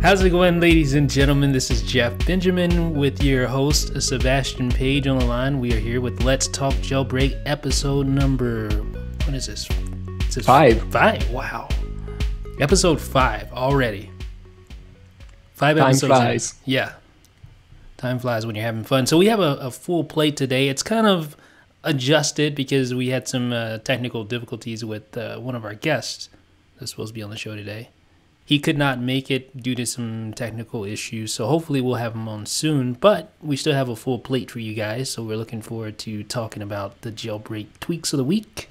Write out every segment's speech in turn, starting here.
How's it going, ladies and gentlemen? This is Jeff Benjamin with your host, Sebastien Page on the line. We are here with Let's Talk Jailbreak episode number... What is this? Is this 5. 5? Wow. Episode 5 already. 5 Time episodes. flies. Yeah. Time flies when you're having fun. So we have a full plate today. It's kind of adjusted because we had some technical difficulties with one of our guests that's supposed to be on the show today. He could not make it due to some technical issues, so hopefully we'll have him on soon. But we still have a full plate for you guys, so we're looking forward to talking about the jailbreak tweaks of the week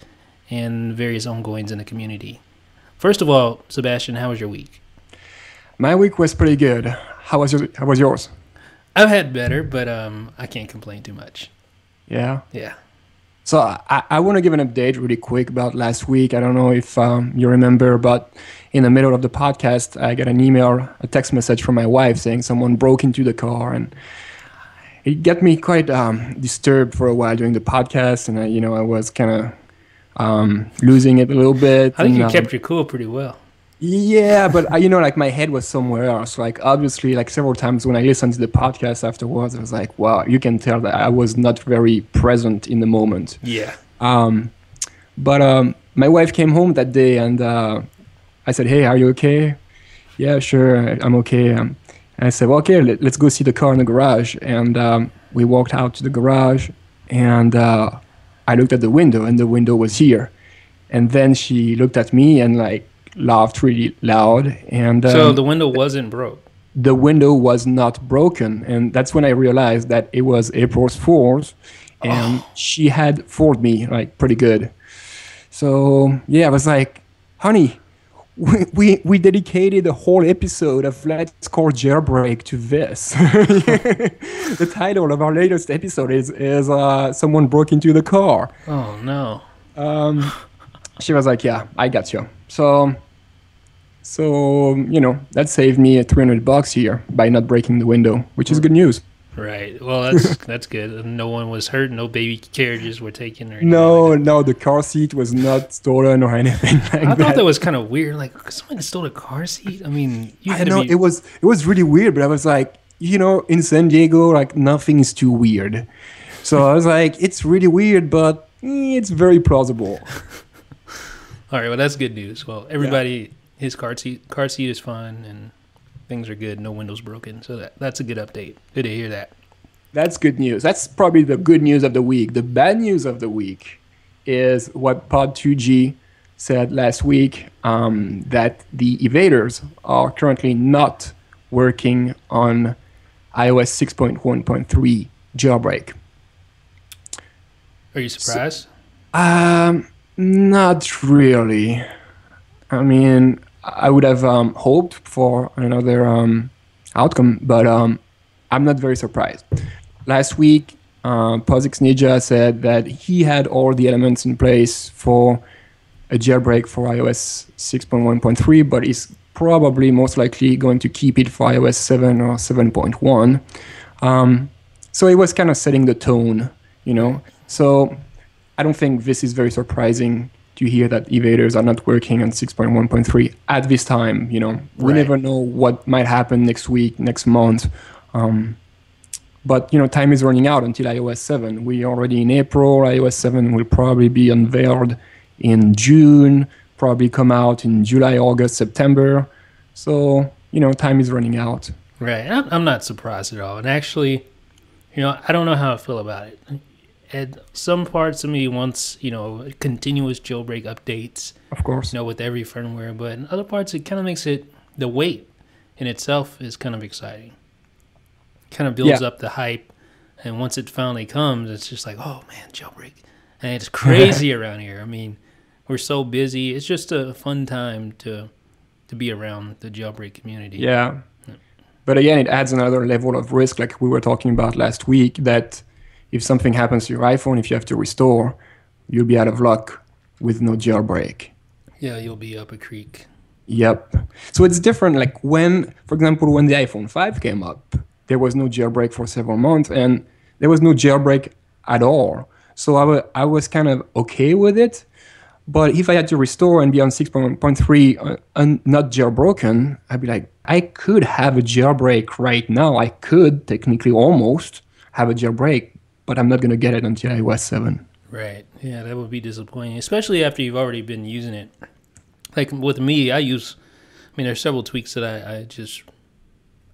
and various ongoings in the community. First of all, Sebastien, how was your week? My week was pretty good. How was yours? I've had better, but I can't complain too much. Yeah. Yeah. So I want to give an update really quick about last week. I don't know if you remember, but in the middle of the podcast, I got a text message from my wife saying someone broke into the car, and it got me quite disturbed for a while during the podcast, and I was kind of losing it a little bit. I think you kept your cool pretty well. Yeah, but like my head was somewhere else. Like obviously, like several times when I listened to the podcast afterwards, I was like, wow, you can tell that I was not very present in the moment. Yeah. But my wife came home that day, and I said, hey, are you okay? Yeah, sure, I'm okay. And I said, well, okay, let's go see the car in the garage. And we walked out to the garage, and I looked at the window, and the window was here. And then she looked at me and like laughed really loud. And so the window wasn't broke? The window was not broken. And that's when I realized that it was April Fool's, and she had fooled me like pretty good. So yeah, I was like, honey, we dedicated a whole episode of Let's Talk Jailbreak to this. The title of our latest episode is someone broke into the car. Oh no. She was like, yeah, I got you. So that saved me $300 here by not breaking the window, which is good news. Right. Well, that's good. No one was hurt. No baby carriages were taken. Or No, the car seat was not stolen or anything like that. I thought that was kind of weird. Like, someone stole a car seat? I mean, it was really weird, but I was like, in San Diego, like nothing is too weird. So I was like, it's really weird, but it's very plausible. All right, well, that's good news. Well, everybody, his car seat is fine, and things are good. No windows broken. So that's a good update. Good to hear that. That's good news. That's probably the good news of the week. The bad news of the week is what Pod 2G said last week, that the evaders are currently not working on iOS 6.1.3 jailbreak. Are you surprised? Not really. I mean, I would have hoped for another outcome, but I'm not very surprised. Last week, POSIX Ninja said that he had all the elements in place for a jailbreak for iOS 6.1.3, but he's probably most likely going to keep it for iOS 7 or 7.1. So he was kind of setting the tone, So I don't think this is very surprising to hear that evaders are not working on 6.1.3 at this time. We never know what might happen next week, next month. But time is running out until iOS 7. We're already in April. iOS 7 will probably be unveiled in June, probably come out in July, August, September. So, time is running out. Right. I'm not surprised at all. And actually, I don't know how I feel about it. And some parts of me wants, continuous jailbreak updates. Of course. With every firmware. But in other parts, it kind of makes it, the wait in itself is kind of exciting. Kind of builds up the hype. And once it finally comes, it's just like, oh, man, jailbreak. And it's crazy around here. I mean, we're so busy. It's just a fun time to be around the jailbreak community. Yeah. But again, it adds another level of risk, like we were talking about last week, that if something happens to your iPhone, if you have to restore, you'll be out of luck with no jailbreak. Yeah, you'll be up a creek. Yep. So it's different. Like for example, when the iPhone 5 came up, there was no jailbreak for several months, and there was no jailbreak at all. So I was kind of okay with it. But if I had to restore and be on 6.1.3 and not jailbroken, I'd be like, I could have a jailbreak right now. I could technically almost have a jailbreak, but I'm not going to get it until iOS 7. Right. Yeah, that would be disappointing, especially after you've already been using it. Like with me, there's several tweaks that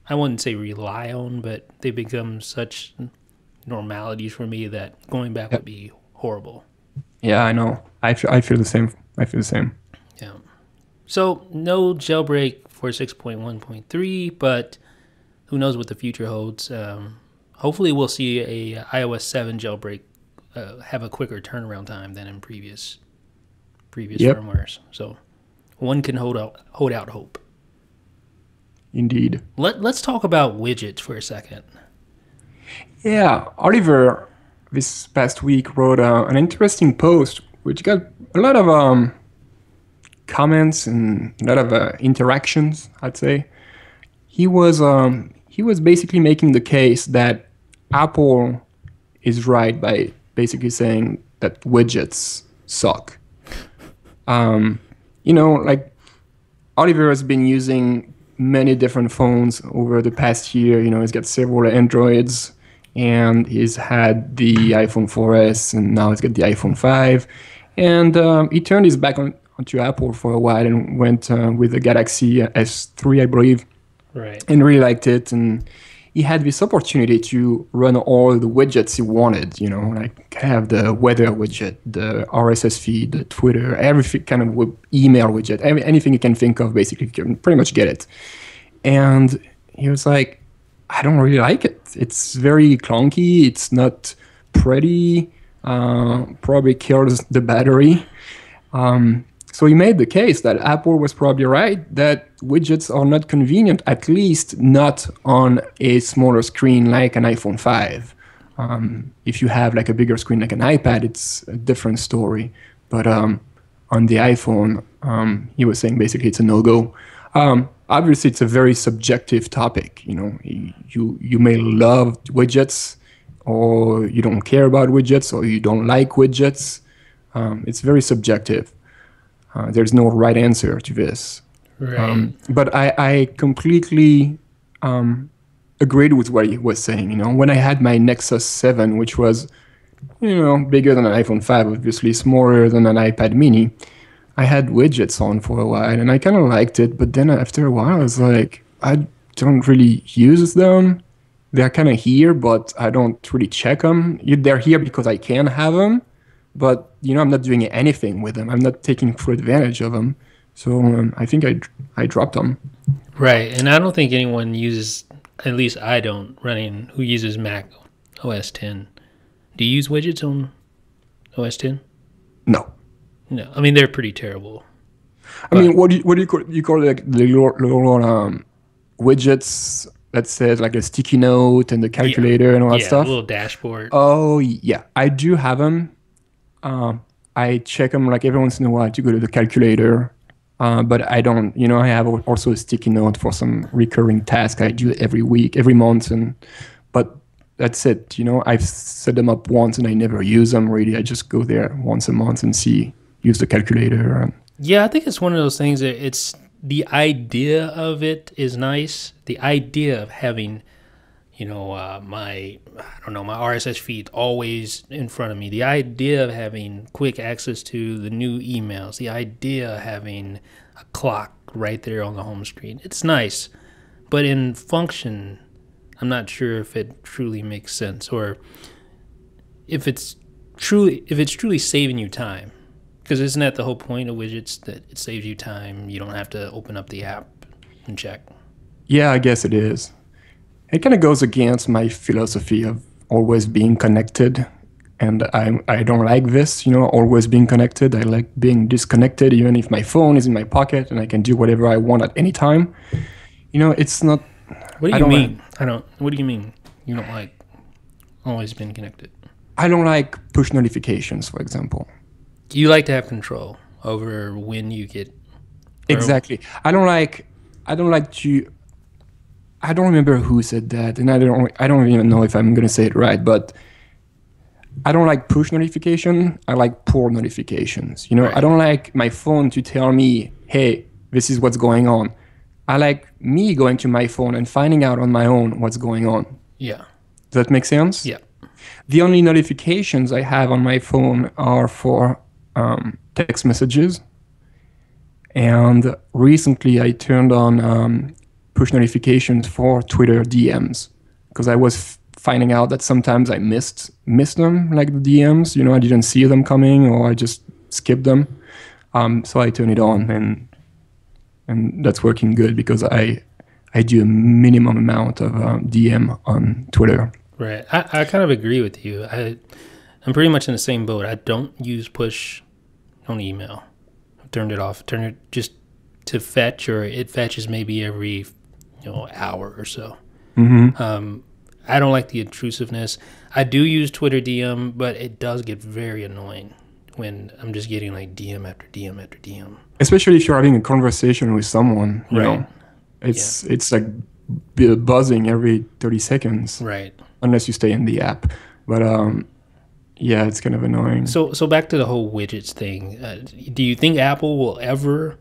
I wouldn't say rely on, but they become such normalities for me that going back would be horrible. Yeah, I know. I feel the same. I feel the same. Yeah. So no jailbreak for 6.1.3, but who knows what the future holds. Hopefully we'll see a iOS 7 jailbreak have a quicker turnaround time than in previous firmwares. So one can hold out hope. Indeed. Let's talk about widgets for a second. Yeah, Oliver this past week wrote an interesting post which got a lot of comments and a lot of interactions, I'd say. He was basically making the case that Apple is right by basically saying that widgets suck. Like Oliver has been using many different phones over the past year. He's got several Androids, and he's had the iPhone 4S, and now he's got the iPhone 5. And he turned his back onto Apple for a while and went with the Galaxy S3, I believe. Right. And really liked it. And he had this opportunity to run all the widgets he wanted, like have the weather widget, the RSS feed, the Twitter, every kind of email widget, anything you can think of, basically, you can pretty much get it. And he was like, I don't really like it. It's very clunky. It's not pretty. Probably kills the battery. So he made the case that Apple was probably right, that widgets are not convenient, at least not on a smaller screen like an iPhone 5. If you have like a bigger screen like an iPad, it's a different story. But on the iPhone, he was saying basically it's a no-go. Obviously, it's a very subjective topic. You may love widgets, or you don't care about widgets, or you don't like widgets. It's very subjective. There's no right answer to this. Right. But I completely agreed with what he was saying. When I had my Nexus 7, which was, bigger than an iPhone 5, obviously smaller than an iPad mini, I had widgets on for a while, and I kind of liked it. But then after a while, I was like, I don't really use them. They're kind of here, but I don't really check them. They're here because I can have them. But, I'm not doing anything with them. I'm not taking full advantage of them. So I think I dropped them. Right. And I don't think anyone uses, at least I don't, who uses Mac OS 10. Do you use widgets on OS 10? No. No. I mean, they're pretty terrible. I mean, what do you call it? You call it like the little widgets that says like a sticky note and the calculator and all that stuff? Yeah, a little dashboard. Oh, yeah. I do have them. I check them like every once in a while to go to the calculator, but I don't, I have also a sticky note for some recurring task I do every week, every month, but that's it. I've set them up once and I never use them really. I just go there once a month and use the calculator. Yeah, I think it's one of those things that it's the idea of it is nice. The idea of having my RSS feed always in front of me. The idea of having quick access to the new emails. The idea of having a clock right there on the home screen. It's nice, but in function, I'm not sure if it truly makes sense, or if it's truly saving you time. Because isn't that the whole point of widgets, that it saves you time? You don't have to open up the app and check. Yeah, I guess it is. It kind of goes against my philosophy of always being connected. And I don't like this, always being connected. I like being disconnected, even if my phone is in my pocket and I can do whatever I want at any time. It's not... What do you mean? What do you mean you don't like always being connected? I don't like push notifications, for example. You like to have control over when you get... Exactly. I don't like to... I don't remember who said that, and I don't even know if I'm going to say it right, but I don't like push notification. I like pull notifications. You know, I Right. don't like my phone to tell me, hey, this is what's going on. I like me going to my phone and finding out on my own what's going on. Yeah. Does that make sense? Yeah. The only notifications I have on my phone are for text messages. And recently I turned on push notifications for Twitter DMs because I was finding out that sometimes I missed them, like the DMs. You know, I didn't see them coming or I just skipped them. So I turn it on, and that's working good because I do a minimum amount of DM on Twitter. Right. I kind of agree with you. I'm pretty much in the same boat. I don't use push on email. I've turned it off. Turn it just to fetch, or it fetches maybe every hour or so. I don't like the intrusiveness. I do use Twitter DM, but it does get very annoying when I'm just getting like DM after DM after DM. Especially if you're having a conversation with someone, you know, it's like buzzing every 30 seconds, Right. unless you stay in the app. But yeah, it's kind of annoying. So back to the whole widgets thing. Do you think Apple will ever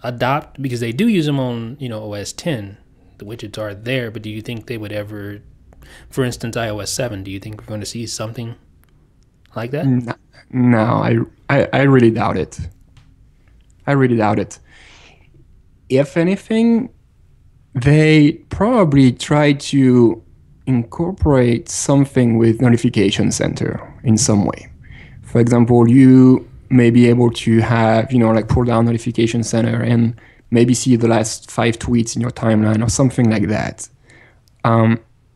adopt, because they do use them on OS 10, the widgets are there, but do you think they would ever, for instance, iOS 7, do you think we're going to see something like that? No, I really doubt it. I really doubt it. If anything, they probably try to incorporate something with Notification Center in some way. For example, you may be able to have, like pull down Notification Center and maybe see the last 5 tweets in your timeline or something like that.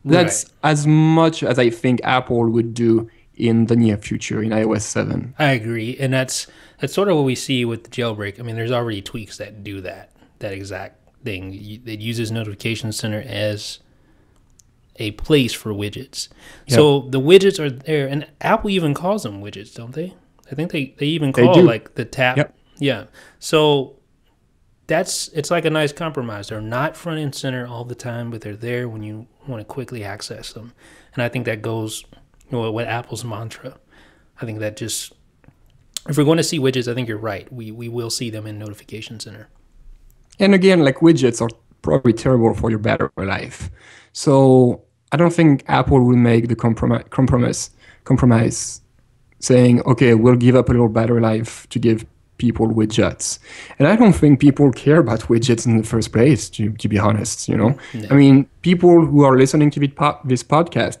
That's as much as I think Apple would do in the near future in iOS 7. I agree, and that's sort of what we see with the Jailbreak. I mean, there's already tweaks that do that exact thing. It uses Notification Center as a place for widgets. Yep. So the widgets are there, and Apple even calls them widgets, don't they? I think they even call like the tap. Yep. Yeah. So it's like a nice compromise. They're not front and center all the time, but they're there when you want to quickly access them. And I think that goes with Apple's mantra. I think that just, if we're going to see widgets, I think you're right. We will see them in Notification Center. And again, like widgets are probably terrible for your battery life. So I don't think Apple will make the compromise saying, okay, we'll give up a little battery life to give people widgets. And I don't think people care about widgets in the first place, to be honest, No. I mean, people who are listening to this podcast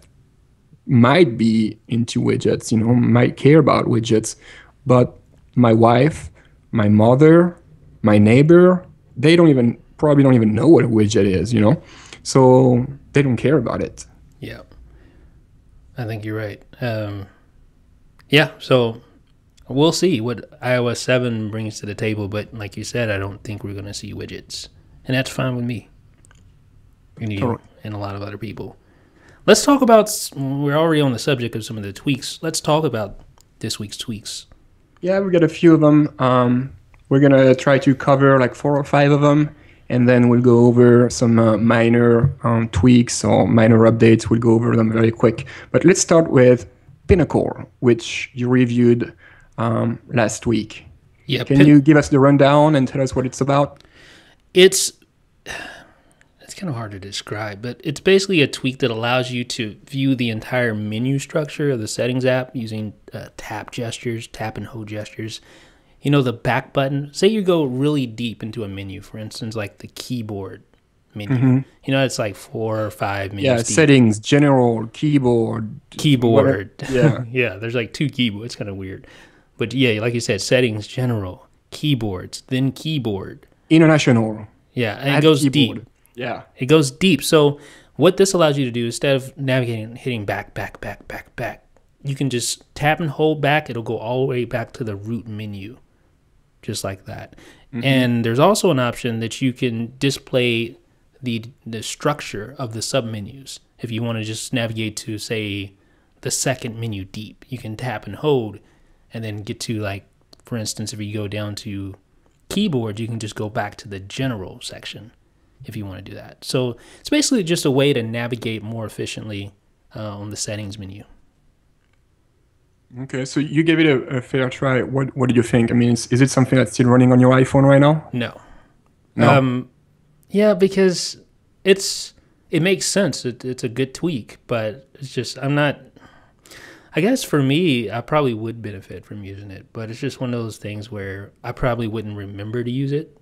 might be into widgets, might care about widgets, but my wife, my mother, my neighbor, they probably don't even know what a widget is, so they don't care about it. Yeah, I think you're right. Yeah, so we'll see what iOS 7 brings to the table, but like you said, I don't think we're going to see widgets, and that's fine with me and you and a lot of other people. Let's talk about, we're already on the subject of some of the tweaks. Let's talk about this week's tweaks. Yeah, we got a few of them. We're going to try to cover like 4 or 5 of them, and then we'll go over some minor tweaks or minor updates. We'll go over them very quick. But let's start with Pinnacle, which you reviewed last week. Yeah, Can you give us the rundown and tell us what it's about? It's kind of hard to describe, but it's basically a tweak that allows you to view the entire menu structure of the Settings app using tap and hold gestures. The back button. Say you go really deep into a menu, for instance, like the keyboard menu. Mm-hmm. It's like 4 or 5 menus. Yeah, deep. Settings, general, keyboard. Yeah. Yeah, there's like 2 keyboards. It's kind of weird. But yeah, like you said, settings, general, keyboards, then keyboard. International. Yeah, and it goes keyboard. Deep. Yeah. It goes deep. So what this allows you to do, instead of navigating and hitting back, you can just tap and hold back. It'll go all the way back to the root menu, just like that. Mm-hmm. And there's also an option that you can display the structure of the submenus. If you want to just navigate to, say, the second menu deep, you can tap and hold and then get to, like, for instance, if you go down to keyboard, you can just go back to the general section if you want to do that. So it's basically just a way to navigate more efficiently on the settings menu. Okay, so you gave it a fair try. What did you think? I mean, is it something that's still running on your iPhone right now? No. No. Yeah, because it makes sense. It's a good tweak, but it's just I'm not. I guess for me, I probably would benefit from using it, but it's just one of those things where I probably wouldn't remember to use it.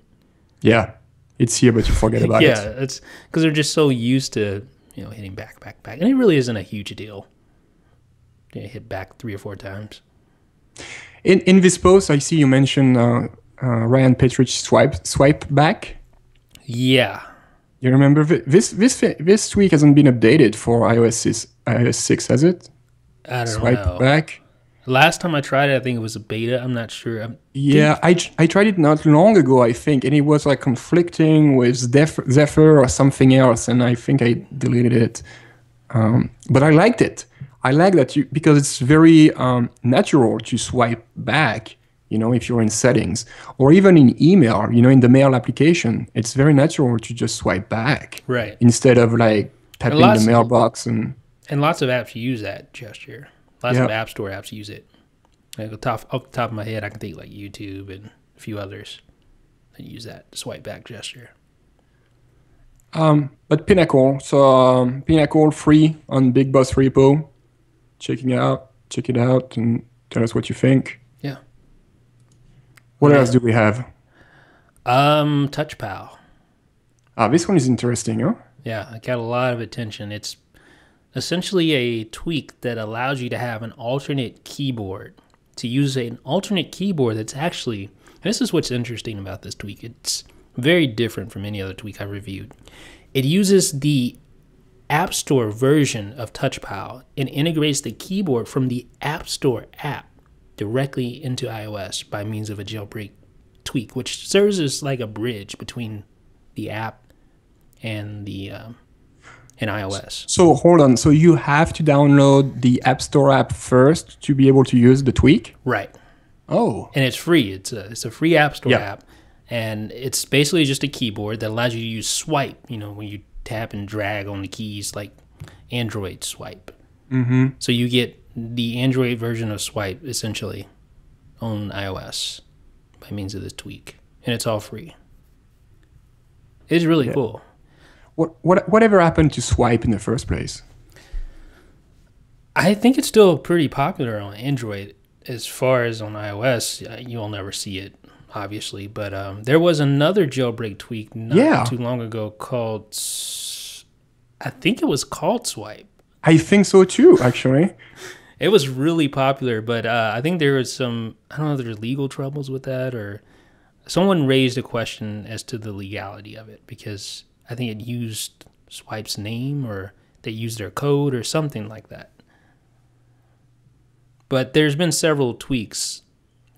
Yeah, it's here, but you forget about Yeah, it. it's because they're just so used to hitting back, back, back, and it really isn't a huge deal. Hit back 3 or 4 times. In this post, I see you mentioned Ryan Petrich swipe back. Yeah, You remember this tweak hasn't been updated for iOS 6, has it? I don't Swipe know. back. Last time I tried it, I think it was a beta. I'm not sure. Yeah, I tried it not long ago, I think, and it was like conflicting with Zephyr or something else, and I think I deleted it. But I liked it. I like that because it's very natural to swipe back. If you're in settings or even in email, in the mail application, it's very natural to just swipe back, Right. instead of like tapping the mailbox and lots of apps use that gesture. Lots of App Store apps use it. Like off the top of my head, I can think like YouTube and a few others that use that swipe back gesture. But Pinnacle, so Pinnacle free on Big Boss Repo. Check it out, and tell us what you think. Yeah. What else do we have? TouchPal. This one is interesting, huh? Yeah, it got a lot of attention. It's essentially a tweak that allows you to have an alternate keyboard. To use an alternate keyboard that's actually, and this is what's interesting about this tweak. It's very different from any other tweak I've reviewed. It uses the App Store version of TouchPal and integrates the keyboard from the App Store app directly into iOS by means of a jailbreak tweak, which serves as like a bridge between the app and the and iOS. So hold on. So you have to download the App Store app first to be able to use the tweak? Right. Oh. And it's free. It's a free App Store app, and it's basically just a keyboard that allows you to use swipe. When you tap and drag on the keys like Android swipe. Mm-hmm. So you get the Android version of swipe essentially on iOS by means of this tweak, and it's all free. It's really cool. Whatever happened to swipe in the first place? I think it's still pretty popular on Android. As far as on iOS, you'll never see it, obviously. But there was another jailbreak tweak not too long ago called, I think it was called Swipe. I think so too, actually. It was really popular, but I think there was some, I don't know if there's legal troubles with that, or someone raised a question as to the legality of it, because I think it used Swipe's name, or they used their code or something like that. But there's been several tweaks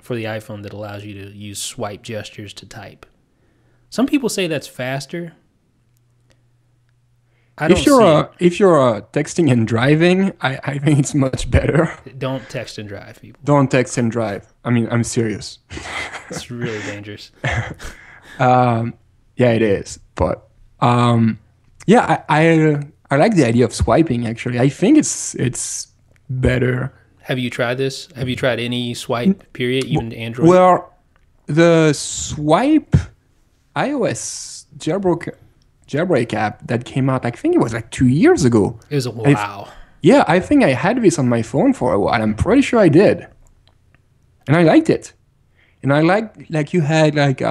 for the iPhone that allows you to use swipe gestures to type. Some people say that's faster. If you're texting and driving, I think it's much better. Don't text and drive, people. Don't text and drive. I mean, I'm serious. It's really dangerous. Yeah, it is. But yeah, I like the idea of swiping. Actually, I think it's better. Have you tried this? Have you tried any swipe, period, even Android? Well, the swipe iOS jailbreak app that came out, I think it was like 2 years ago. It was a wow. Yeah, I think I had this on my phone for a while. I'm pretty sure I did. And I liked it. And I like you had like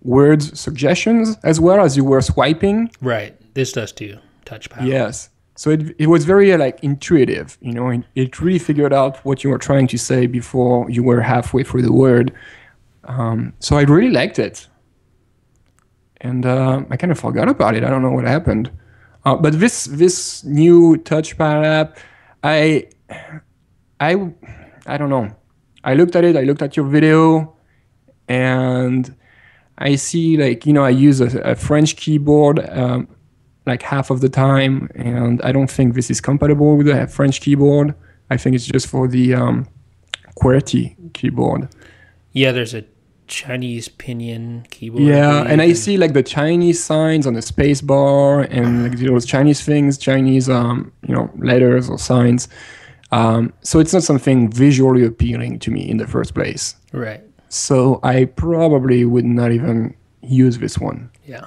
words suggestions as well as you were swiping. Right. This does too. TouchPal. Yes. So it was very like intuitive, it really figured out what you were trying to say before you were halfway through the word. So I really liked it. And I kind of forgot about it. I don't know what happened. But this new touchpad app, I don't know. I looked at it. I looked at your video, and I see I use a French keyboard like half of the time, and I don't think this is compatible with a French keyboard. I think it's just for the QWERTY keyboard. Yeah, there's a Chinese pinyin keyboard. Yeah, and I see like the Chinese signs on the space bar and like those Chinese things, Chinese letters or signs. So it's not something visually appealing to me in the first place. Right. So I probably would not even use this one. Yeah.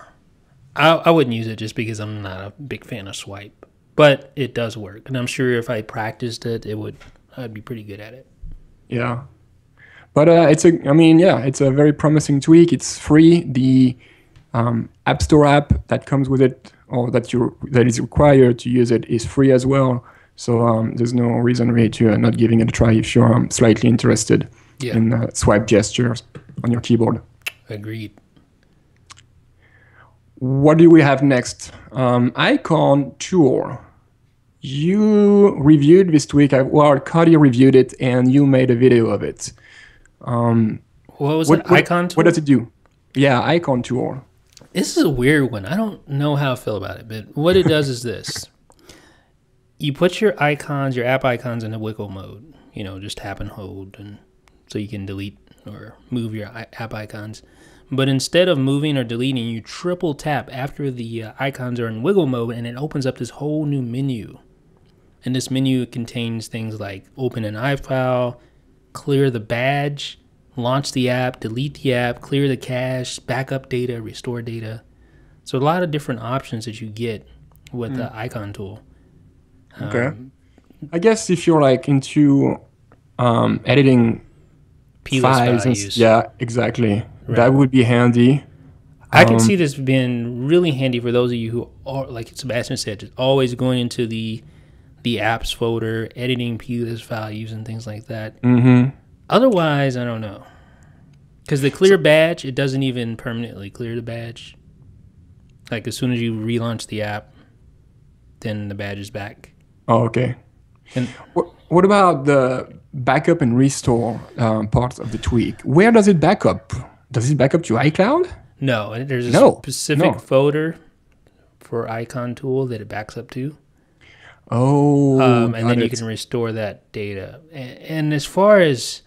I wouldn't use it just because I'm not a big fan of swipe, but it does work, and I'm sure if I practiced it, I'd be pretty good at it. Yeah. But it's a very promising tweak. It's free. The App Store app that comes with it, or that is required to use it, is free as well. So there's no reason really to not giving it a try if you're slightly interested in swipe gestures on your keyboard. Agreed. What do we have next? Icon Tour. You reviewed this tweak. Cody reviewed it, and you made a video of it. What was it? Icon Tour? What does it do? Yeah, Icon Tour. This is a weird one. I don't know how I feel about it, but what it does is this. You put your icons, your app icons, in a wiggle mode. Just tap and hold, and so you can delete or move your app icons. But instead of moving or deleting, you triple tap after the icons are in wiggle mode, and it opens up this whole new menu. And this menu contains things like open an iFile, clear the badge, launch the app, delete the app, clear the cache, backup data, restore data. So a lot of different options that you get with the icon tool. Okay. I guess if you're into editing files, yeah, exactly. Right. That would be handy. I can see this being really handy for those of you who are, like Sebastien said, just always going into the apps folder, editing plist values and things like that. Mm-hmm. Otherwise, I don't know. Because the clear badge, it doesn't even permanently clear the badge. Like as soon as you relaunch the app, then the badge is back. Oh, okay. And what about the backup and restore parts of the tweak? Where does it back up? Does it back up to iCloud? No, there's a specific folder for icon tool that it backs up to. Oh, and then you can restore that data. And as far as,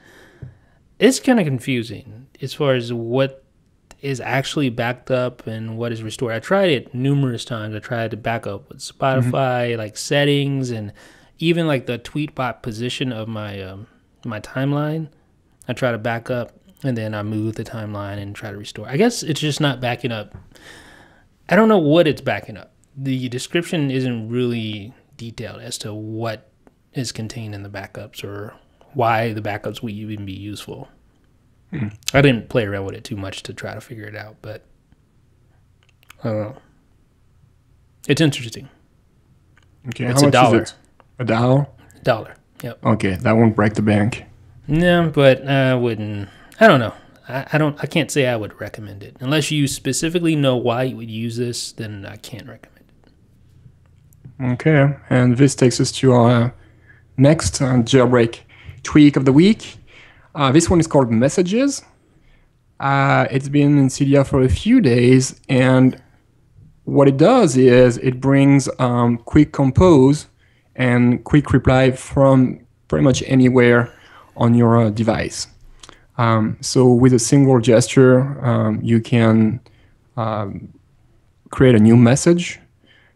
it's kind of confusing as far as what is actually backed up and what is restored. I tried it numerous times. I tried to back up with Spotify, like settings, and even like the tweetbot position of my my timeline. I try to back up, and then I move the timeline and try to restore. I guess it's just not backing up. I don't know what it's backing up. The description isn't really detailed as to what is contained in the backups or why the backups would even be useful. I didn't play around with it too much to try to figure it out, but I don't know. It's interesting. Okay, it's how much $1. is it? $1? $1. Yep. Okay, that won't break the bank. No, but I wouldn't. I don't know. I can't say I would recommend it unless you specifically know why you would use this. Then I can't recommend it. Okay, and this takes us to our next jailbreak tweak of the week. This one is called Messages. It's been in Cydia for a few days, and what it does is it brings quick compose and quick reply from pretty much anywhere on your device. So with a single gesture, you can create a new message,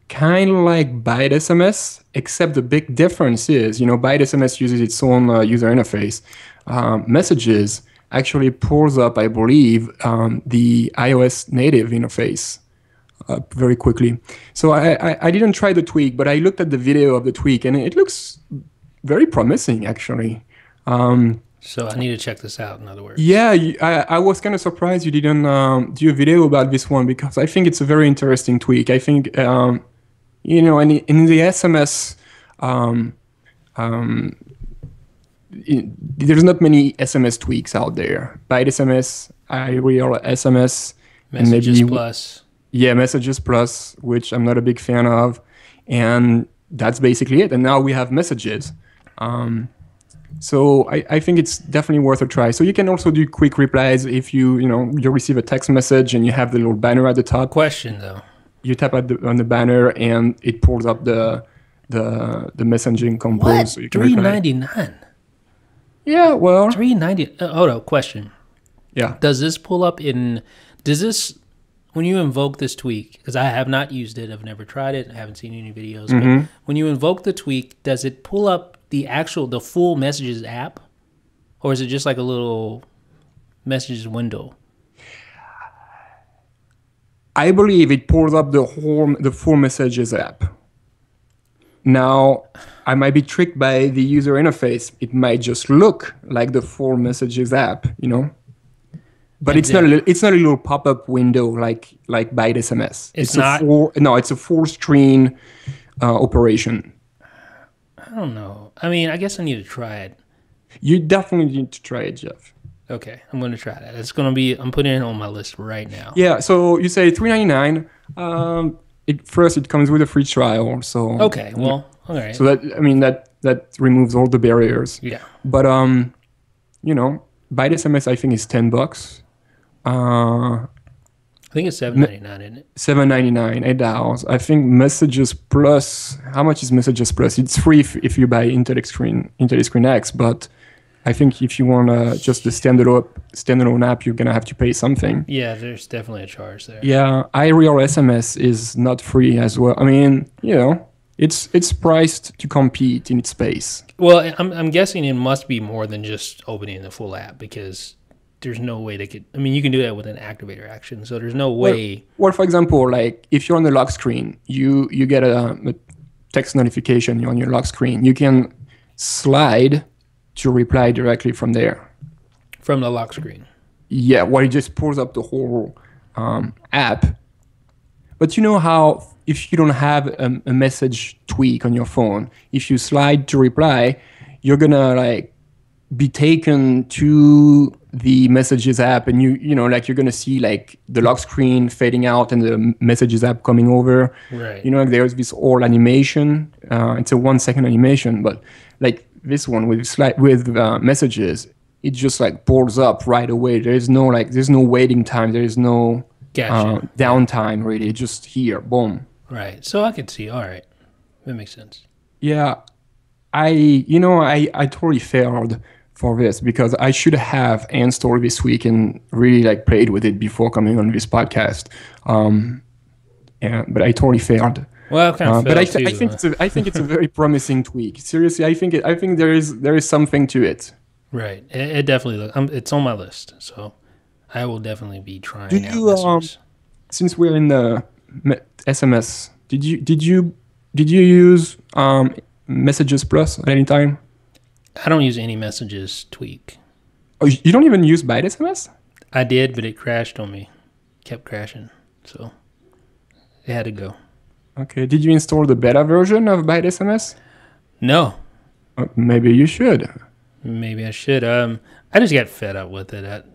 kind of like Byte SMS, except the big difference is, Byte SMS uses its own user interface. Messages actually pulls up, I believe, the iOS native interface very quickly. So I didn't try the tweak, but I looked at the video of the tweak, and it looks very promising, actually. So I need to check this out, in other words. Yeah, I was kind of surprised you didn't do a video about this one, because I think it's a very interesting tweak. I think, in the SMS, there's not many SMS tweaks out there. Byte SMS, iReal SMS, Messages Plus. Yeah, Messages Plus, which I'm not a big fan of. And that's basically it. And now we have Messages. So I think it's definitely worth a try. So you can also do quick replies if you receive a text message and you have the little banner at the top. Question though. You tap on the banner and it pulls up the messaging compose. What? So you can $3.99. Yeah, well. $3.90. Hold on, question. Yeah. Does this pull up in? Does this, when you invoke this tweak? Because I have not used it. I've never tried it. I haven't seen any videos. But when you invoke the tweak, does it pull up the full Messages app, or is it just like a little Messages window? I believe it pulls up the full Messages app. Now, I might be tricked by the user interface. It might just look like the full Messages app, but it's not a little pop-up window like Byte SMS. It's not. It's a full screen operation. I don't know. I mean, I guess I need to try it. You definitely need to try it, Jeff. Okay, I'm going to try that. It's going to be. I'm putting it on my list right now. Yeah. So you say $3.99. First, it comes with a free trial. So okay. Well, all right. So that removes all the barriers. Yeah. But Byte SMS I think is $10. I think it's $7.99, isn't it? $7.99, $8. I think Messages Plus. How much is Messages Plus? It's free if you buy IntelliScreen X, but I think if you want just the standalone app, you're gonna have to pay something. Yeah, there's definitely a charge there. Yeah, iReal SMS is not free as well. I mean, it's priced to compete in its space. Well, I'm guessing it must be more than just opening the full app, because there's no way they could. I mean, you can do that with an activator action, so there's no way. Well, for example, like if you're on the lock screen, you get a text notification on your lock screen. You can slide to reply directly from there. From the lock screen. Yeah, well, it just pulls up the whole app. But you know how if you don't have a message tweak on your phone, if you slide to reply, you're gonna be taken to the Messages app, and you're gonna see the lock screen fading out and the Messages app coming over. Right. There's this whole animation. It's a 1-second animation, but this one with Messages, it just pulls up right away. There's no waiting time. There's no downtime really. Just here, boom. Right. So I could see. All right, that makes sense. Yeah, I totally failed for this because I should have installed this week and really played with it before coming on this podcast. But I totally failed. Well, I kind of but I think it's a very promising tweak. Seriously, I think there is something to it. Right. It definitely looks. It's on my list, so I will definitely be trying out Messages. Since we're in the SMS, did you use Messages Plus at any time? I don't use any Messages tweak. Oh, you don't even use Byte SMS? I did, but it crashed on me. Kept crashing, so it had to go. Okay. Did you install the beta version of Byte SMS? No. Maybe you should. Maybe I should. I just got fed up with it.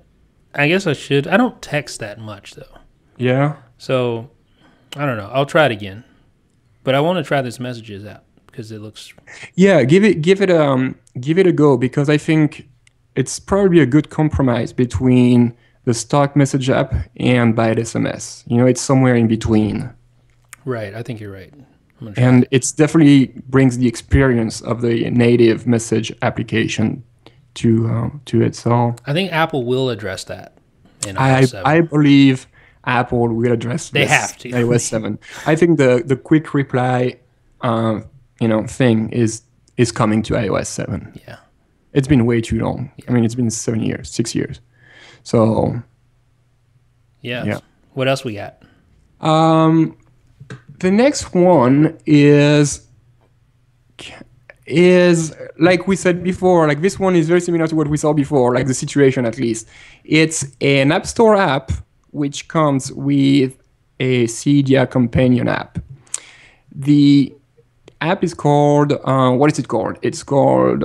I guess I should. I don't text that much though. Yeah. So I don't know. I'll try it again, but I want to try this Messages app because it looks. Yeah, give it a go, because I think it's probably a good compromise between the stock message app and Byte SMS. It's somewhere in between. Right, I think you're right. And it definitely brings the experience of the native message application to it. So I think Apple will address that in iOS 7. I believe Apple will address they have to. iOS 7. I think the quick reply thing is coming to iOS 7. Yeah. It's been way too long. Yeah. I mean, it's been 6 years. So yeah. What else we got? The next one is like we said before, this one is very similar to what we saw before, the situation at least. It's an App Store app which comes with a Cydia companion app. The app is called, what is it called? It's called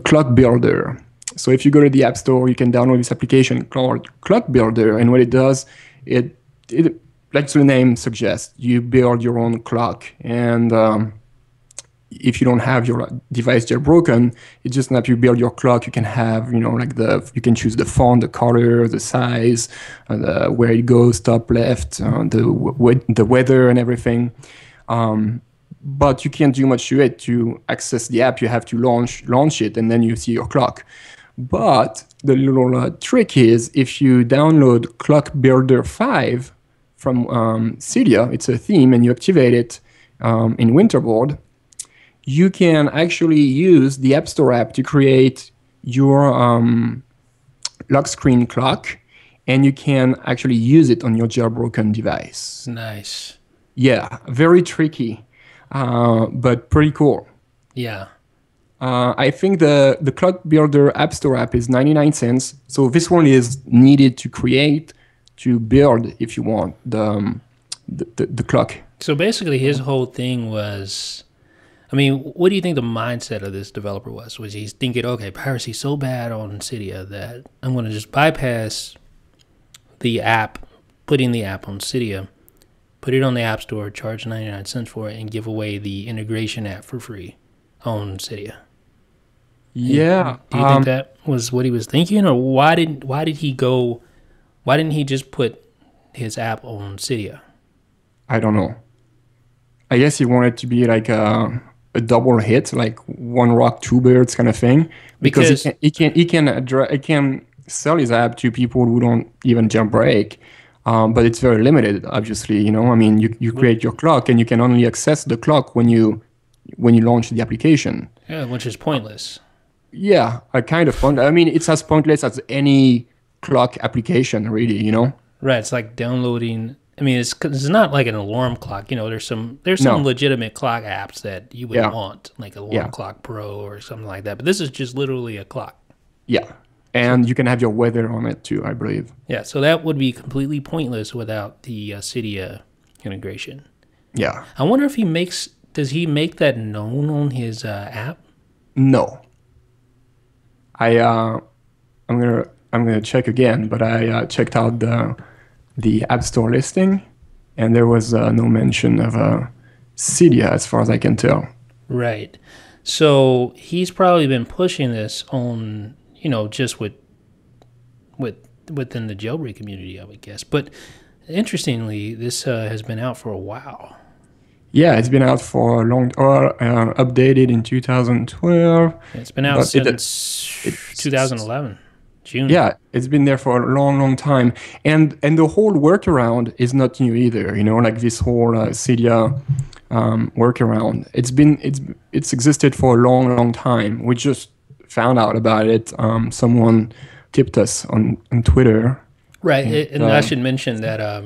Clock Builder. So if you go to the App Store, you can download this application called Clock Builder, and what it does, it like the name suggests, you build your own clock, and if you don't have your device jailbroken, it's just that you build your clock. You can have, you can choose the font, the color, the size, where it goes, top, left, the weather, and everything. But you can't do much to it. To access the app, you have to launch it, and then you see your clock. But the little trick is, if you download Clock Builder 5 from Cydia, it's a theme, and you activate it in Winterboard, you can actually use the App Store app to create your lock screen clock, and you can actually use it on your jailbroken device. Nice. Yeah, very tricky, but pretty cool. Yeah. I think the Clock Builder App Store app is 99 cents. So this one is needed to create, to build, if you want, the clock. So basically, his whole thing was, I mean, what do you think the mindset of this developer was? Was he thinking, okay, piracy's so bad on Cydia that I'm going to just bypass the app, putting the app on Cydia, put it on the App Store, charge 99 cents for it, and give away the integration app for free on Cydia? Yeah. Do you think that was what he was thinking, or why didn't he just put his app on Cydia? I don't know. I guess he wanted to be like a double hit, like one rock, two birds kind of thing, because he can sell his app to people who don't even jailbreak, but it's very limited. Obviously, you know, I mean, you create your clock and you can only access the clock when you launch the application. Yeah, which is pointless. Yeah, a kind of point. I mean, it's as pointless as any clock application, really. You know. Right. It's like downloading. I mean, it's not like an alarm clock. You know, there's some legitimate clock apps that you would want, like Alarm Clock Pro or something like that. But this is just literally a clock. Yeah, and you can have your weather on it too, I believe. Yeah, so that would be completely pointless without the Cydia integration. Yeah. I wonder if does he make that known on his app? No. I'm gonna check again, but I checked out the App Store listing, and there was no mention of Cydia as far as I can tell. Right. So he's probably been pushing this on, you know, just within the jailbreak community, I would guess. But interestingly, this has been out for a while. Yeah, it's been out for a long, updated in 2012. It's been out since 2011, June. Yeah, it's been there for a long, long time, and the whole workaround is not new either. You know, like this whole Cydia workaround. It's existed for a long, long time. We just found out about it. Someone tipped us on Twitter. Right, and I should mention that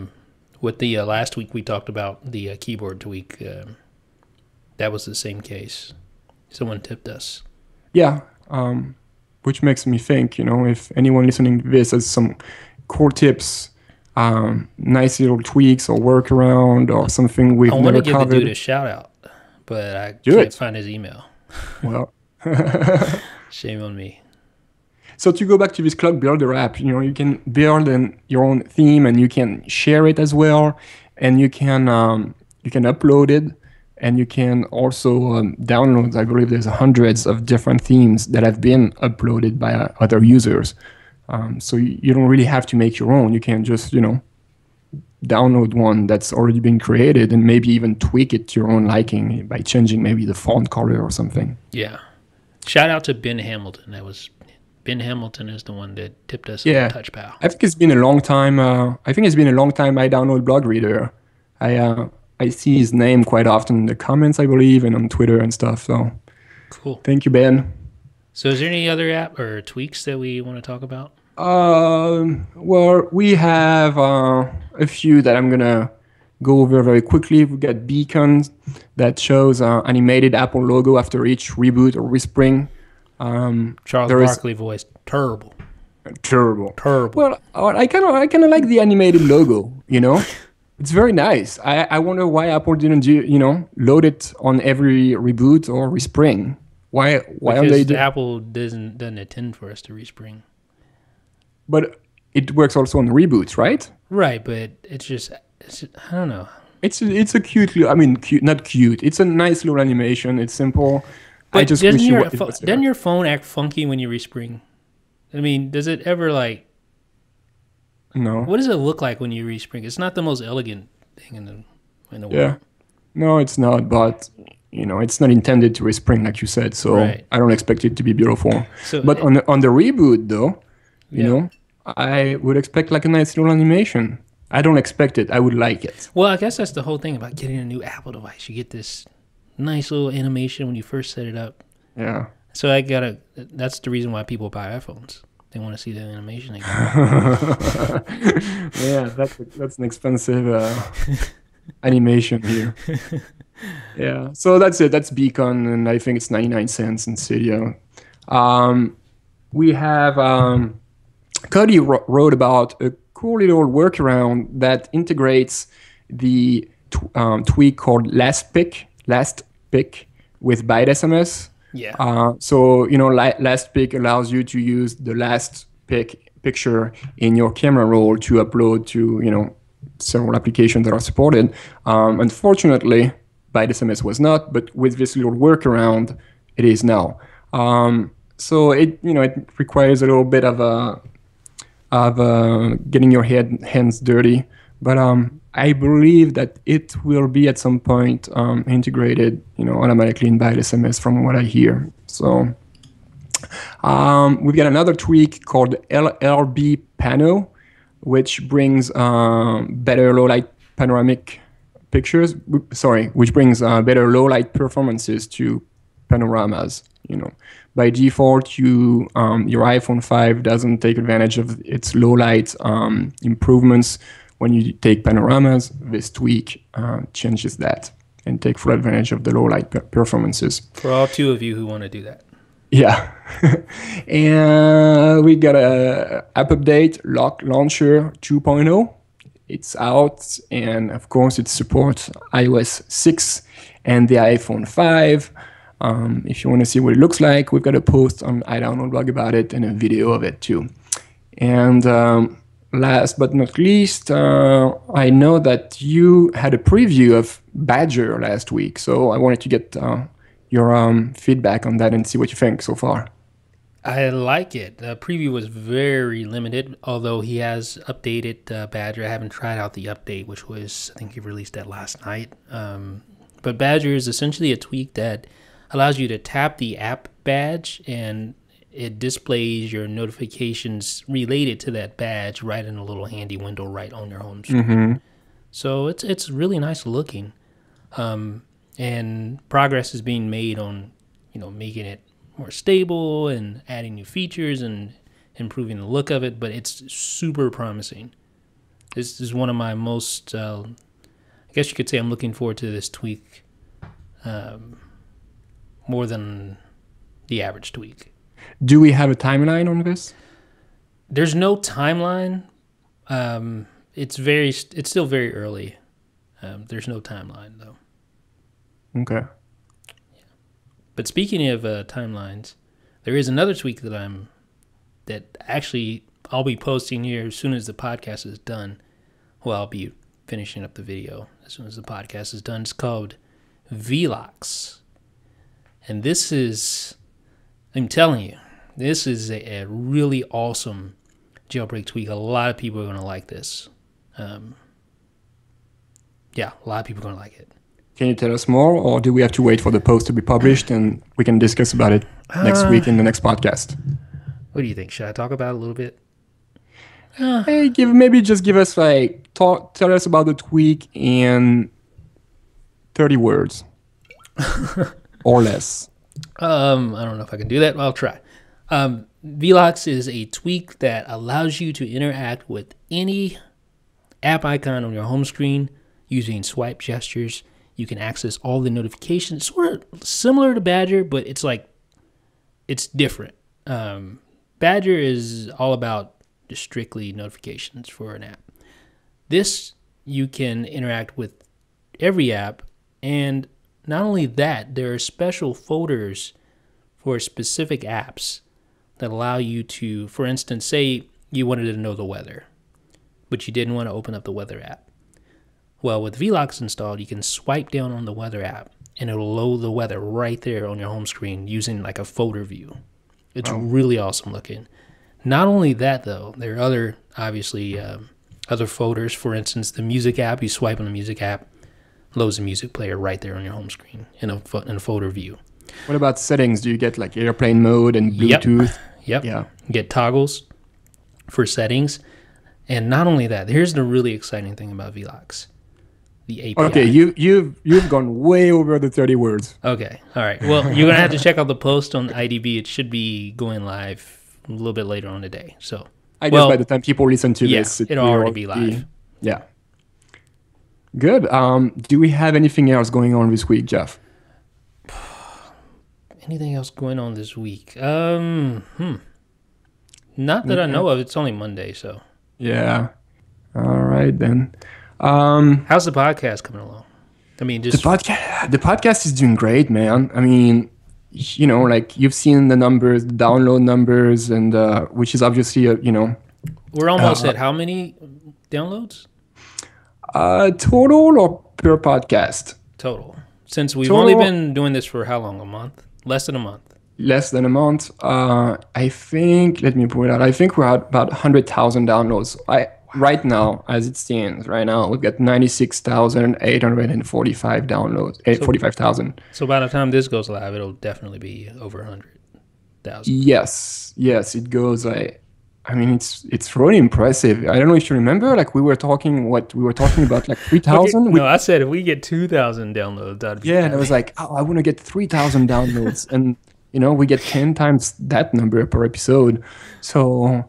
with the last week we talked about the keyboard tweak. That was the same case. Someone tipped us. Yeah, which makes me think, you know, if anyone listening to this has some cool tips, nice little tweaks or workaround or something we've never covered. I want to give the dude a shout out, but I can't find his email. Well, shame on me. So to go back to this Clock Builder app, you know, you can build your own theme and you can share it as well, and you can upload it, and you can also download. I believe there's hundreds of different themes that have been uploaded by other users. So you don't really have to make your own. You can just, you know, download one that's already been created and maybe even tweak it to your own liking by changing maybe the font color or something. Yeah. Shout out to Ben Hamilton. Ben Hamilton is the one that tipped us on TouchPal. I think it's been a long time. I download Blog Reader. I see his name quite often in the comments, I believe, and on Twitter and stuff. So cool. Thank you, Ben. So is there any other app or tweaks that we want to talk about? Well, we have a few that I'm gonna go over very quickly. We got beacons that shows animated Apple logo after each reboot or respring. Charles Barkley voice, terrible. Well, I kind of like the animated logo. You know, it's very nice. I wonder why Apple didn't load it on every reboot or respring. Why don't they do? Apple doesn't intend for us to respring. But it works also on reboots, right? Right, but it's just I don't know. It's a cute. I mean, not cute. It's a nice little animation. It's simple. But I just wish doesn't your phone act funky when you respring? I mean, does it ever like? No. What does it look like when you respring? It's not the most elegant thing in the world. Yeah. No, it's not. But you know, it's not intended to respring, like you said. So right. I don't expect it to be beautiful. So, but on the reboot, though, you know, I would expect like a nice little animation. I don't expect it. I would like it. Well, I guess that's the whole thing about getting a new Apple device. You get this nice little animation when you first set it up. Yeah. So that's the reason why people buy iPhones. They want to see the animation again. Yeah, that's an expensive animation here. Yeah, so that's it. That's Beacon, and I think it's 99 cents in Cydia. We have Cody wrote about a cool little workaround that integrates the tweak called Last Pick with Byte SMS. Yeah. So Last Pick allows you to use the last picture in your camera roll to upload to several applications that are supported. Unfortunately, Byte SMS was not, but with this little workaround, it is now. So it requires a little bit of getting your hands dirty, but I believe that it will be at some point integrated, automatically in Byte SMS from what I hear. So we've got another tweak called LRB Pano, which brings better low light panoramic pictures. Which brings better low light performances to panoramas. By default, your iPhone 5 doesn't take advantage of its low light improvements when you take panoramas. This tweak changes that and take full advantage of the low light performances. For all two of you who want to do that. Yeah. And we got a app update, Lock Launcher 2.0. It's out, and of course it supports iOS 6 and the iPhone 5. If you want to see what it looks like, we've got a post on iDownload blog about it and a video of it too. And last but not least, I know that you had a preview of Badger last week, so I wanted to get your feedback on that and see what you think so far. I like it. The preview was very limited, although he has updated Badger. I haven't tried out the update, which was, I think he released that last night. But Badger is essentially a tweak that allows you to tap the app badge, and it displays your notifications related to that badge right in a little handy window right on your home screen. Mm-hmm. So it's really nice looking. And progress is being made on, making it more stable and adding new features and improving the look of it, but it's super promising. This is one of my most, I guess you could say I'm looking forward to this tweak more than the average tweak. Do we have a timeline on this? There's no timeline. It's still very early. There's no timeline though. Okay. Yeah. But speaking of timelines, there is another tweak that actually I'll be posting here as soon as the podcast is done. Well, I'll be finishing up the video as soon as the podcast is done. It's called VLOX. And this is, I'm telling you, this is a really awesome jailbreak tweak. A lot of people are going to like this. A lot of people are going to like it. Can you tell us more, or do we have to wait for the post to be published and we can discuss about it next week in the next podcast? What do you think? Should I talk about it a little bit? Hey, give us tell us about the tweak in 30 words or less. I don't know if I can do that. I'll try. VLOX is a tweak that allows you to interact with any app icon on your home screen using swipe gestures. You can access all the notifications, sort of similar to Badger, but it's different. Badger is all about just strictly notifications for an app. This, you can interact with every app, and not only that, there are special folders for specific apps that allow you to, for instance, say you wanted to know the weather, but you didn't want to open up the weather app. Well, with VLOX installed, you can swipe down on the weather app, and it'll load the weather right there on your home screen using like a folder view. It's really awesome looking. Not only that, though, there are other, obviously, other folders. For instance, the music app, you swipe on the music app, loads the music player right there on your home screen in a folder view. What about settings? Do you get like airplane mode and Bluetooth? Yep. Yeah. You get toggles for settings. And not only that, here's the really exciting thing about VLOX. the API. Okay, you've gone way over the 30 words. Okay, all right. Well, you're gonna have to check out the post on IDB. It should be going live a little bit later on today. So I guess by the time people listen to this, it'll already be live. Yeah. Good. Do we have anything else going on this week, Jeff? Anything else going on this week? Not that I know of. It's only Monday, so. Yeah. All right then. How's the podcast coming along? I mean, just the podcast is doing great, man. I mean, you know, like you've seen the numbers, the download numbers, and which is obviously we're almost at how many downloads? Total or per podcast? Total. Since we've only been doing this for how long? A month? Less than a month. Less than a month. I think. Let me pull it out. I think we're at about 100,000 downloads. Right now, as it stands, right now we've got 96,845 downloads. 45,000. So by the time this goes live, it'll definitely be over 100,000. Yes, it goes. I mean, it's really impressive. I don't know if you remember, like we were talking about like 3,000. Okay, no, I said if we get 2,000 downloads, that'd be and I was like, oh, I want to get 3,000 downloads, and you know, we get 10 times that number per episode. So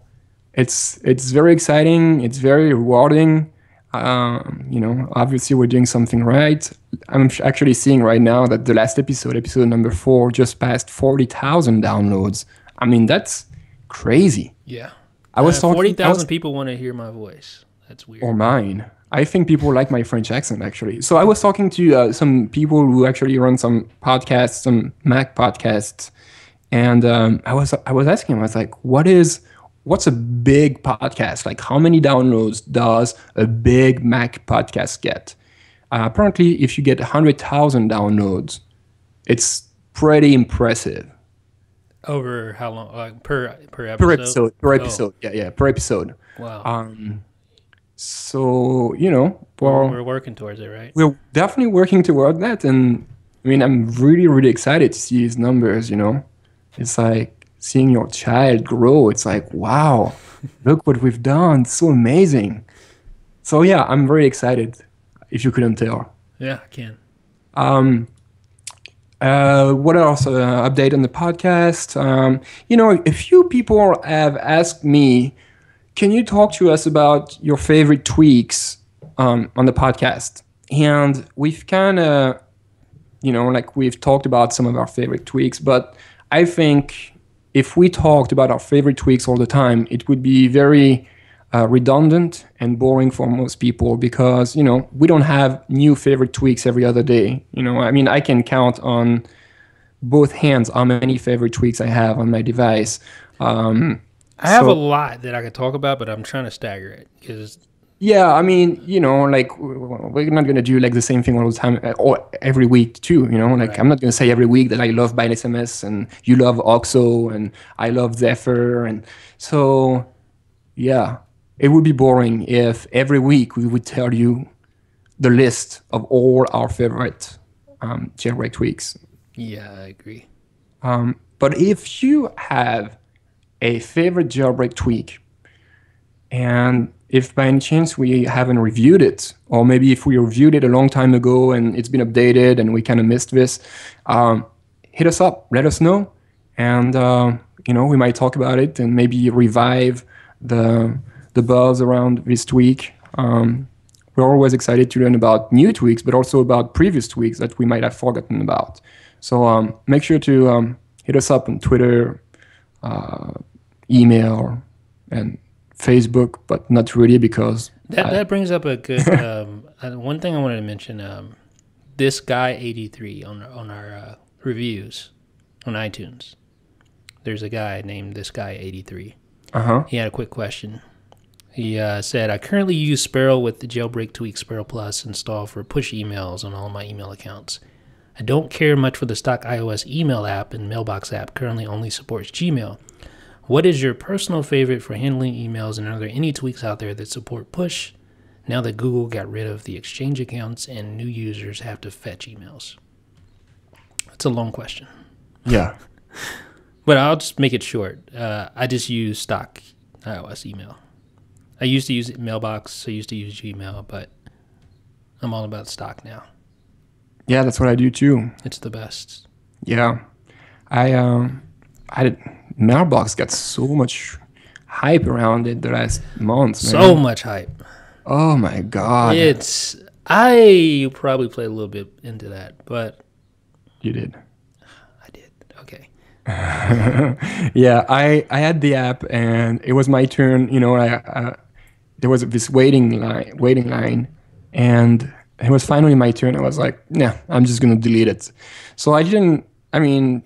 it's very exciting. It's very rewarding. You know, obviously we're doing something right. I'm actually seeing right now that the last episode number 4, just passed 40,000 downloads. I mean, that's crazy. Yeah. I was talking 40,000 people want to hear my voice. That's weird. Or mine. I think people like my French accent, actually. So I was talking to some people who actually run some podcasts, some Mac podcasts, and I was asking them, I was like, what's a big podcast? Like, how many downloads does a big Mac podcast get? Apparently, if you get 100,000 downloads, it's pretty impressive. Over how long? Like per episode? Per episode. Yeah, per episode. Wow. So, you know, we're working towards it, right? We're definitely working toward that. And I mean, I'm really, really excited to see these numbers, you know. It's like seeing your child grow. It's like, wow, look what we've done. It's so amazing. So, yeah, I'm very excited, if you couldn't tell. Yeah, I can. What else? Update on the podcast. You know, a few people have asked me, can you talk to us about your favorite tweaks on the podcast? And we've kind of, you know, like we've talked about some of our favorite tweaks, but I think if we talked about our favorite tweaks all the time, it would be very redundant and boring for most people because, you know, we don't have new favorite tweaks every other day. You know, I mean, I can count on both hands how many favorite tweaks I have on my device. I have a lot that I could talk about, but I'm trying to stagger it because. Yeah, I mean, you know, like we're not gonna do like the same thing all the time or every week too. You know, like right. I'm not gonna say every week that I love Byte SMS and you love OXO and I love Zephyr, and so yeah, it would be boring if every week we would tell you the list of all our favorite jailbreak tweaks. Yeah, I agree. But if you have a favorite jailbreak tweak, and if by any chance we haven't reviewed it, or maybe if we reviewed it a long time ago and it's been updated and we kind of missed this, hit us up, let us know, and you know, we might talk about it and maybe revive the buzz around this tweak. We're always excited to learn about new tweaks, but also about previous tweaks that we might have forgotten about. So make sure to hit us up on Twitter, email, and Facebook, but not really because that brings up a good one thing I wanted to mention. This guy 83 on our reviews on iTunes. There's a guy named this guy 83. He had a quick question. He said, I currently use Sparrow with the Jailbreak Tweak Sparrow Plus installed for push emails on all my email accounts. I don't care much for the stock iOS email app, and Mailbox app currently only supports Gmail. What is your personal favorite for handling emails, and are there any tweaks out there that support push now that Google got rid of the Exchange accounts and new users have to fetch emails? That's a long question. Yeah. But I'll just make it short. I just use stock iOS email. I used to use Mailbox. I used to use Gmail, but I'm all about stock now. Yeah, that's what I do too. It's the best. Yeah, I Mailbox got so much hype around it the last months, man. So much hype. Oh my god. I probably played a little bit into that, but You did. I did. Okay. Yeah, I had the app and it was my turn. You know, there was this waiting line, and it was finally my turn. I was like, nah, I'm just gonna delete it. So I didn't. I mean,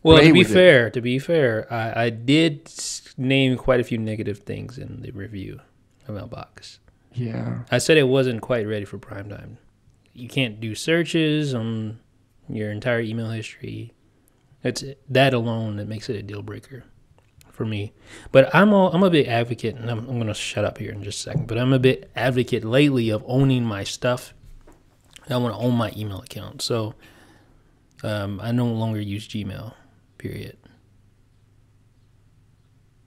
Well, play to be with it. fair, I did name quite a few negative things in the review of Mailbox. Yeah, I said it wasn't quite ready for prime time. You can't do searches on your entire email history. It's that alone that makes it a deal breaker for me. But I'm a big advocate, and I'm going to shut up here in just a second. But I'm a bit advocate lately of owning my stuff. I want to own my email account, so I no longer use Gmail. Period.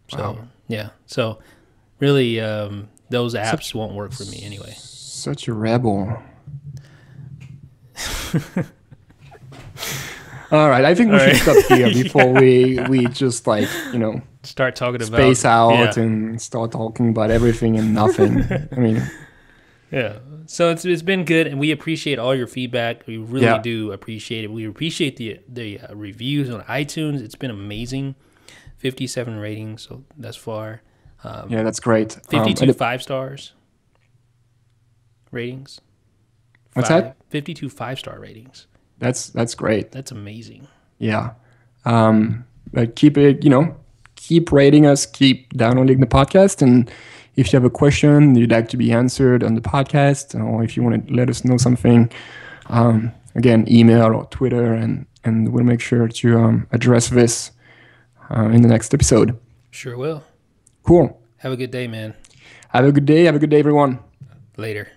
So Wow. yeah, so really, those apps won't work for me anyway. Such a rebel. All right, I think we should stop here before we just like, you know, Start talking about space out and start talking about everything and nothing. I mean, yeah. So it's been good, and we appreciate all your feedback. We really Yeah. do appreciate it. We appreciate the reviews on iTunes. It's been amazing. 57 ratings so thus far. yeah, that's great. 52 and 5 stars ratings. What's that? 52 5-star ratings. That's great. That's amazing. Yeah. But keep it, you know, keep rating us, keep downloading the podcast. And if you have a question you'd like to be answered on the podcast, or if you want to let us know something, again, email or Twitter, and we'll make sure to address this in the next episode. Sure will. Cool. Have a good day, man. Have a good day. Have a good day, everyone. Later.